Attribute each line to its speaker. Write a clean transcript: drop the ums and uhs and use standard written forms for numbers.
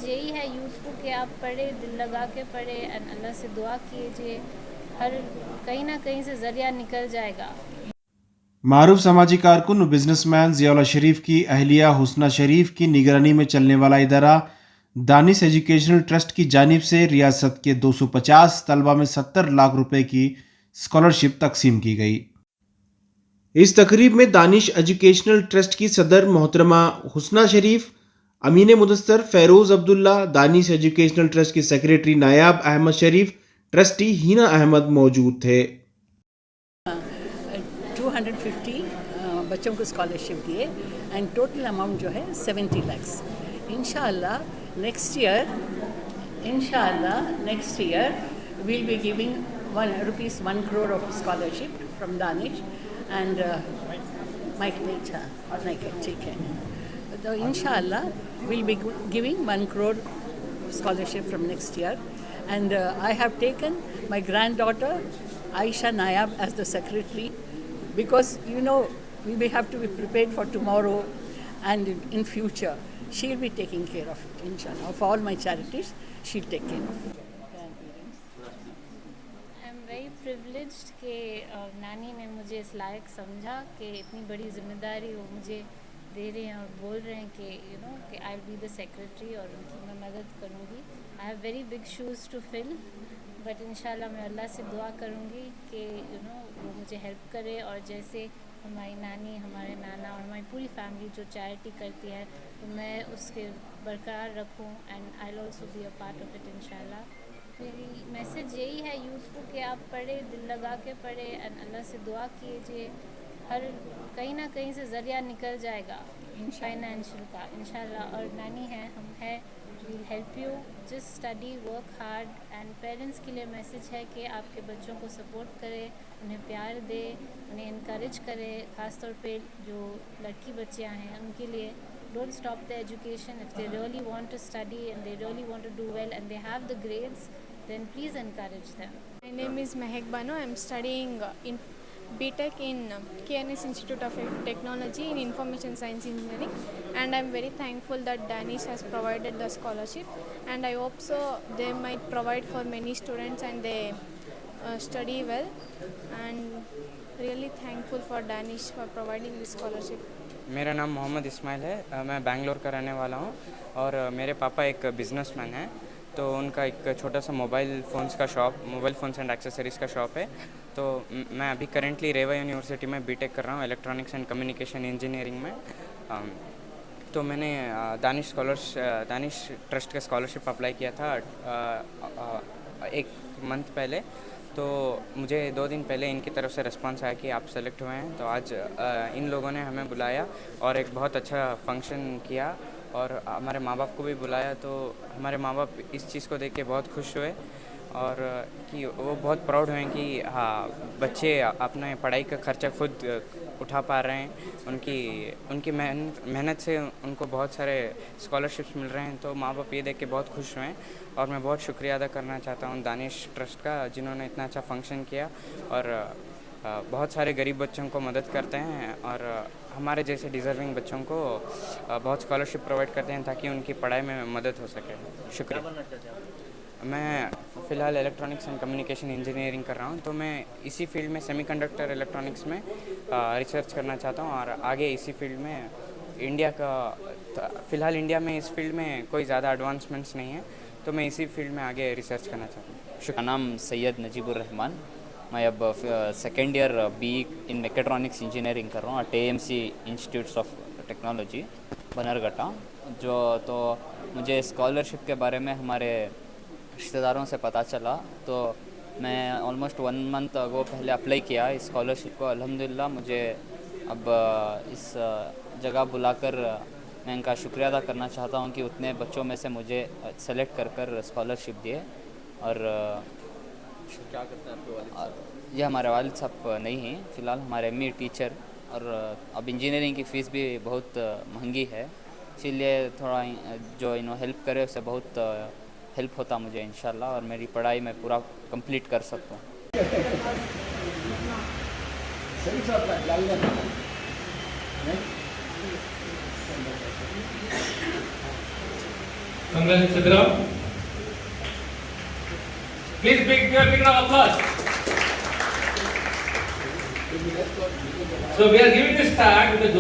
Speaker 1: Message यही है youth को कि आप पढ़े, दिल लगा के पढ़े एंड अल्लाह से दुआ कीजिए, हर कहीं ना कहीं से ज़रिया निकल जाएगा।
Speaker 2: मारूफ समाजी कारकुन और बिजनेसमैन ज़ियाउल्लाह शरीफ की अहलिया हुस्ना शरीफ की निगरानी में चलने वाला इदारा दानिश एजुकेशनल ट्रस्ट की जानिब से रियासत के 250 तलबा में 70 लाख रुपए की स्कॉलरशिप तकसीम की गई। इस तकरीब में दानिश एजुकेशनल ट्रस्ट की सदर मोहतरमा हुस्ना शरीफ, अमीन मुदस्सर, फेरोज अब्दुल्ला, दानिश एजुकेशनल ट्रस्ट के सेक्रेटरी नायाब अहमद शरीफ, ट्रस्टी हिना अहमद मौजूद थे।
Speaker 3: 250 बच्चों को स्कॉलरशिप दिए एंड टोटल अमाउंट जो है 70 लैक्स। इंशाअल्लाह next year we'll be giving ₹1 crore of scholarship from Danish and Mike later ठीक है। तो इंशाअल्लाह we'll be giving 1 crore scholarship from next year and I have taken my granddaughter Aisha Nayab as the secretary because we may have to be prepared for tomorrow and in future she'll be taking care of it inshallah, of all my charities she'll take care of it.
Speaker 1: I am very privileged कि नानी ने मुझे इस लायक समझा कि इतनी बड़ी जिम्मेदारी वो मुझे दे रहे हैं और बोल रहे हैं कि कि I will be the secretary और उनकी मैं मदद करूँगी। I have very big shoes to fill but इंशाल्लाह मैं अल्लाह से दुआ करूँगी कि वो मुझे हेल्प करे और जैसे हमारी नानी, हमारे नाना और हमारी पूरी फैमिली जो चैरिटी करती है तो मैं उसके बरकरार रखूँ and I will also be a part of it इंशाल्लाह। मेरी मैसेज यही है यूथ को कि आप पढ़े, दिल लगा के पढ़े एंड अल्लाह से दुआ कीजिए, हर कहीं ना कहीं से ज़रिया निकल जाएगा फाइनेंशियल का इंशाल्लाह। और नानी है, हम हैं, we'll help you, just study, work hard and parents के लिए मैसेज है कि आपके बच्चों को सपोर्ट करें, उन्हें प्यार दे, उन्हें इनकरेज करें, ख़ासतौर पे जो लड़की बच्चियाँ हैं उनके लिए don't stop their education. If they really want to study and they really want to do well and they have the grades, then please encourage them.
Speaker 4: My name is Mehek Banu. I am studying in BTech in KNS Institute of Technology in Information Science Engineering, and I am very thankful that Danish has provided the scholarship, and I hope so they might provide for many students and they study well, and really thankful for Danish for providing this scholarship.
Speaker 5: मेरा नाम मोहम्मद इस्माइल है, मैं बेंगलोर का रहने वाला हूँ और मेरे पापा एक बिज़नेसमैन हैं। तो उनका एक छोटा सा मोबाइल फ़ोन्स एंड एक्सेसरीज़ का शॉप है। तो मैं अभी करेंटली रेवा यूनिवर्सिटी में बीटेक कर रहा हूँ इलेक्ट्रॉनिक्स एंड कम्युनिकेशन इंजीनियरिंग में। तो मैंने दानिश ट्रस्ट का स्कॉलरशिप अप्लाई किया था 1 मंथ पहले। तो मुझे 2 दिन पहले इनकी तरफ से रिस्पांस आया कि आप सेलेक्ट हुए हैं। तो आज इन लोगों ने हमें बुलाया और एक बहुत अच्छा फंक्शन किया और हमारे माँ बाप को भी बुलाया। तो हमारे माँ बाप इस चीज़ को देख के बहुत खुश हुए और कि वो बहुत प्राउड हुए कि हाँ, बच्चे अपने पढ़ाई का खर्चा खुद उठा पा रहे हैं। उनकी मेहनत से उनको बहुत सारे स्कॉलरशिप्स मिल रहे हैं। तो माँ बाप ये देख के बहुत खुश हुए और मैं बहुत शुक्रिया अदा करना चाहता हूँ दानिश ट्रस्ट का, जिन्होंने इतना अच्छा फंक्शन किया और बहुत सारे गरीब बच्चों को मदद करते हैं और हमारे जैसे डिज़र्विंग बच्चों को बहुत स्कॉलरशिप प्रोवाइड करते हैं ताकि उनकी पढ़ाई में मदद हो सके। शुक्रिया। मैं फ़िलहाल इलेक्ट्रॉनिक्स एंड कम्युनिकेशन इंजीनियरिंग कर रहा हूँ। तो मैं इसी फील्ड में सेमीकंडक्टर इलेक्ट्रॉनिक्स में रिसर्च करना चाहता हूँ और आगे इसी फील्ड में फ़िलहाल इंडिया में इस फील्ड में कोई ज़्यादा एडवांसमेंट्स नहीं है, तो मैं इसी फील्ड में आगे रिसर्च करना चाहता हूँ।
Speaker 6: मेरा नाम सैयद नजीबुर रहमान। मैं अब second year be in mechatronics engineering कर रहा हूँ at AMC institutes of technology Bannerghatta. तो मुझे स्कॉलरशिप के बारे में हमारे रिश्तेदारों से पता चला, तो मैं ऑलमोस्ट 1 मंथ अगो पहले अप्लाई किया इस स्कॉलरशिप को। अल्हम्दुलिल्लाह मुझे अब इस जगह बुलाकर मैं इनका शुक्रिया अदा करना चाहता हूँ कि उतने बच्चों में से मुझे सेलेक्ट कर स्कॉलरशिप दिए। और
Speaker 7: क्या करते हैं आपके वालिद साहब?
Speaker 6: ये हमारे वालिद साहब नहीं हैं, फ़िलहाल हमारे अम्मी टीचर, और अब इंजीनियरिंग की फ़ीस भी बहुत महंगी है, इसीलिए थोड़ा जो हेल्प करे उससे बहुत हेल्प होता मुझे इंशाल्लाह, और मेरी पढ़ाई में पूरा कंप्लीट कर सकता हूँ।
Speaker 8: Congratulations, Sidram. Please big round of applause. So we are giving a start with the